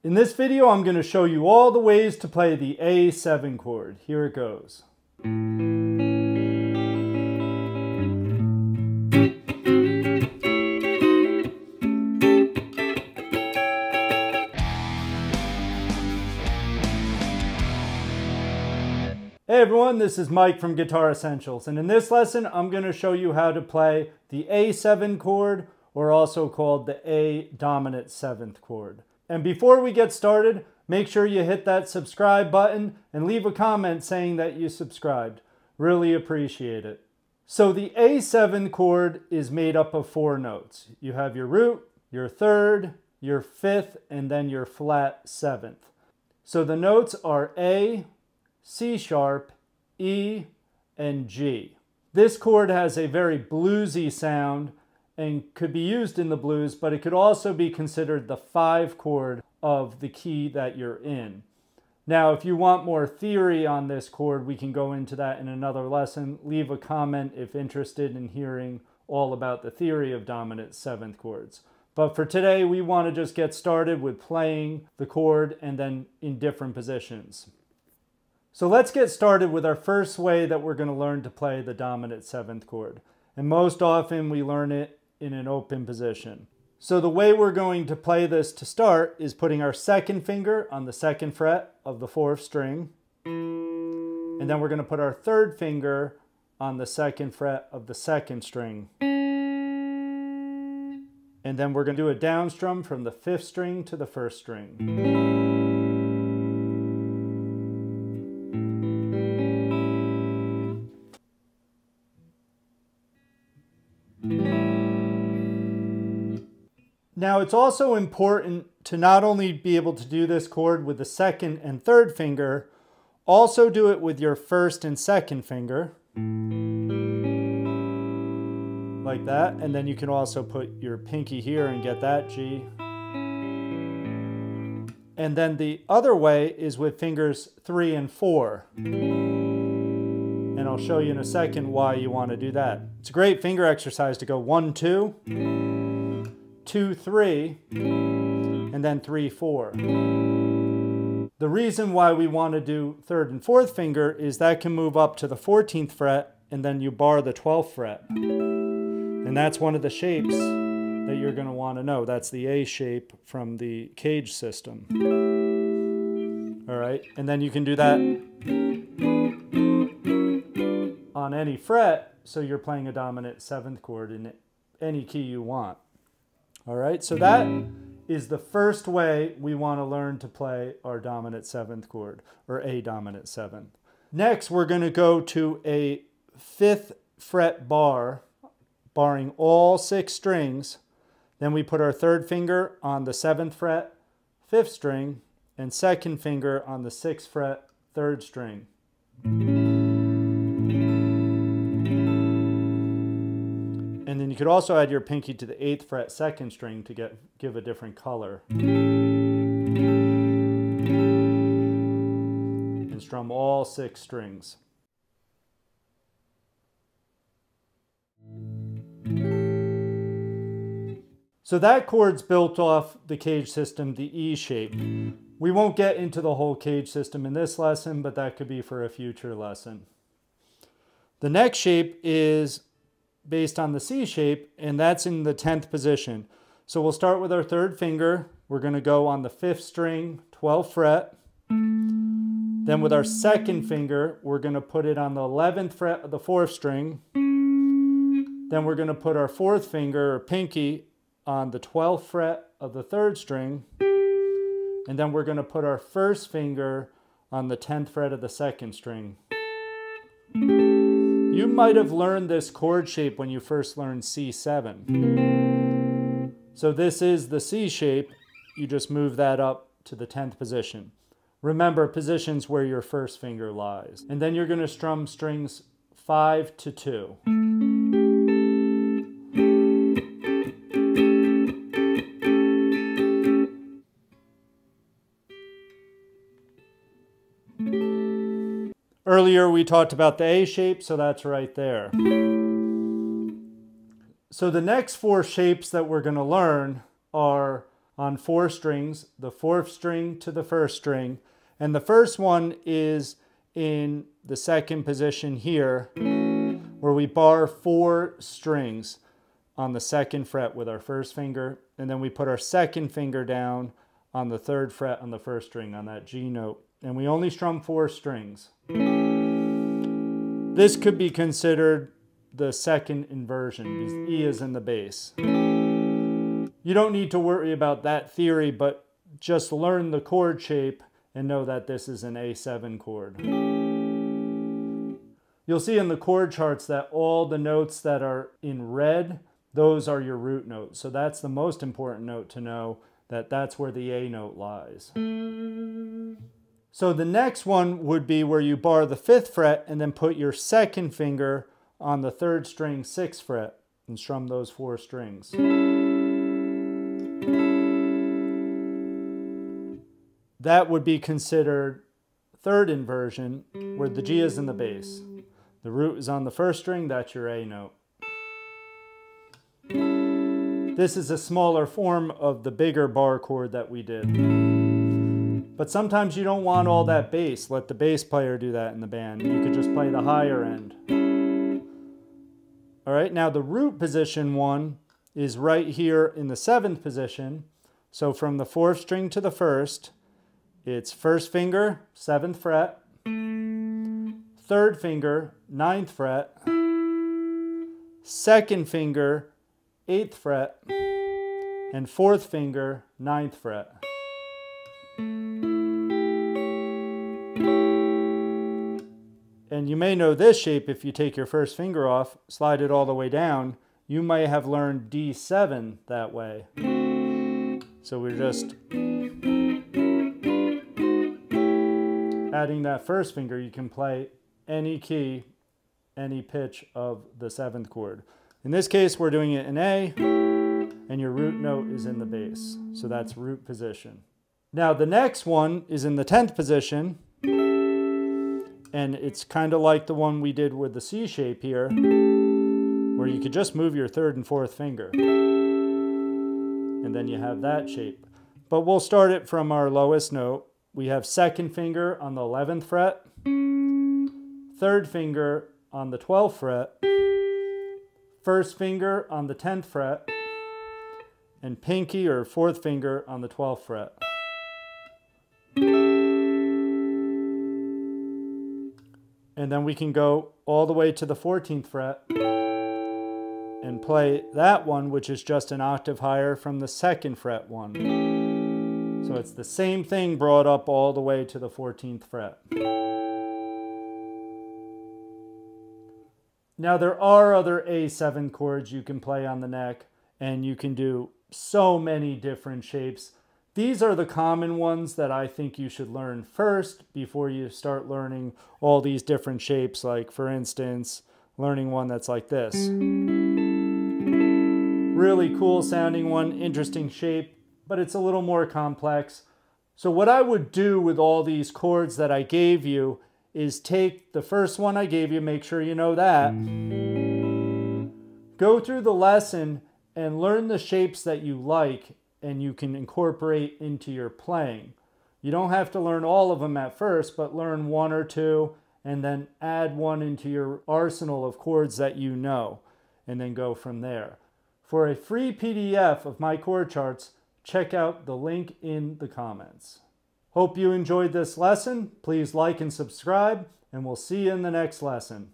In this video, I'm going to show you all the ways to play the A7 chord. Here it goes. Hey everyone, this is Mike from Guitar Essentials, and in this lesson I'm going to show you how to play the A7 chord, or also called the A dominant 7th chord. And before we get started, make sure you hit that subscribe button and leave a comment saying that you subscribed. Really appreciate it. So the A7 chord is made up of 4 notes. You have your root, your 3rd, your 5th, and then your flat 7th. So the notes are A, C sharp, E, and G. This chord has a very bluesy sound and could be used in the blues, but it could also be considered the 5 chord of the key that you're in. Now, if you want more theory on this chord, we can go into that in another lesson. Leave a comment if interested in hearing all about the theory of dominant 7th chords. But for today, we want to just get started with playing the chord and then in different positions. So let's get started with our first way that we're going to learn to play the dominant 7th chord. And most often we learn it in an open position. So the way we're going to play this to start is putting our 2nd finger on the 2nd fret of the 4th string. And then we're going to put our 3rd finger on the 2nd fret of the 2nd string. And then we're going to do a down strum from the 5th string to the 1st string. Now it's also important to not only be able to do this chord with the 2nd and 3rd finger, also do it with your 1st and 2nd finger, like that, and then you can also put your pinky here and get that G. And then the other way is with fingers 3 and 4. And I'll show you in a second why you want to do that. It's a great finger exercise to go 1, 2, 2, 3, and then 3, 4. The reason why we want to do 3rd and 4th finger is that can move up to the 14th fret and then you bar the 12th fret. And that's one of the shapes that you're going to want to know. That's the A shape from the cage system. All right, and then you can do that on any fret, so you're playing a dominant 7th chord in any key you want. All right, so that is the first way we want to learn to play our dominant 7th chord, or A dominant 7th. Next, we're going to go to a 5th fret bar, barring all 6 strings. Then we put our 3rd finger on the 7th fret, 5th string, and 2nd finger on the 6th fret, 3rd string. And then you could also add your pinky to the 8th fret 2nd string to give a different color. And strum all 6 strings. So that chord's built off the cage system, the E shape. We won't get into the whole cage system in this lesson, but that could be for a future lesson. The next shape is based on the C shape, and that's in the 10th position. So we'll start with our 3rd finger. We're going to go on the 5th string, 12th fret. Then with our 2nd finger, we're going to put it on the 11th fret of the 4th string. Then we're going to put our 4th finger, or pinky, on the 12th fret of the 3rd string. And then we're going to put our 1st finger on the 10th fret of the 2nd string. You might have learned this chord shape when you first learned C7. So this is the C shape. You just move that up to the 10th position. Remember, positions where your 1st finger lies. And then you're going to strum strings 5 to 2. Earlier we talked about the A shape, so that's right there. So the next 4 shapes that we're going to learn are on 4 strings, the 4th string to the 1st string, and the first one is in the 2nd position here, where we bar 4 strings on the 2nd fret with our 1st finger, and then we put our 2nd finger down on the 3rd fret on the 1st string on that G note, and we only strum 4 strings. This could be considered the 2nd inversion because E is in the bass. You don't need to worry about that theory, but just learn the chord shape and know that this is an A7 chord. You'll see in the chord charts that all the notes that are in red, those are your root notes. So that's the most important note to know, that that's where the A note lies. So the next one would be where you bar the 5th fret and then put your 2nd finger on the 3rd string 6th fret and strum those 4 strings. That would be considered 3rd inversion, where the G is in the bass. The root is on the 1st string, that's your A note. This is a smaller form of the bigger bar chord that we did. But sometimes you don't want all that bass. Let the bass player do that in the band. You could just play the higher end. All right, now the root position one is right here in the 7th position. So from the 4th string to the 1st, it's 1st finger, 7th fret, 3rd finger, 9th fret, 2nd finger, 8th fret, and 4th finger, 9th fret. And you may know this shape if you take your 1st finger off, slide it all the way down. You may have learned D7 that way. So we're just adding that 1st finger. You can play any key, any pitch of the 7th chord. In this case, we're doing it in A, and your root note is in the bass. So that's root position. Now the next one is in the 10th position, and it's kind of like the one we did with the C shape here, where you could just move your 3rd and 4th finger. And then you have that shape. But we'll start it from our lowest note. We have 2nd finger on the 11th fret, 3rd finger on the 12th fret, 1st finger on the 10th fret, and pinky or 4th finger on the 12th fret. And then we can go all the way to the 14th fret and play that one, which is just an octave higher from the 2nd fret one. So it's the same thing brought up all the way to the 14th fret. Now there are other A7 chords you can play on the neck, and you can do so many different shapes. These are the common ones that I think you should learn first before you start learning all these different shapes, like for instance, learning one that's like this. Really cool sounding one, interesting shape, but it's a little more complex. So what I would do with all these chords that I gave you is take the first one I gave you, make sure you know that. Go through the lesson and learn the shapes that you like and you can incorporate into your playing. You don't have to learn all of them at first, but learn 1 or 2 and then add one into your arsenal of chords that you know, and then go from there. For a free PDF of my chord charts, check out the link in the comments. Hope you enjoyed this lesson. Please like and subscribe, and we'll see you in the next lesson.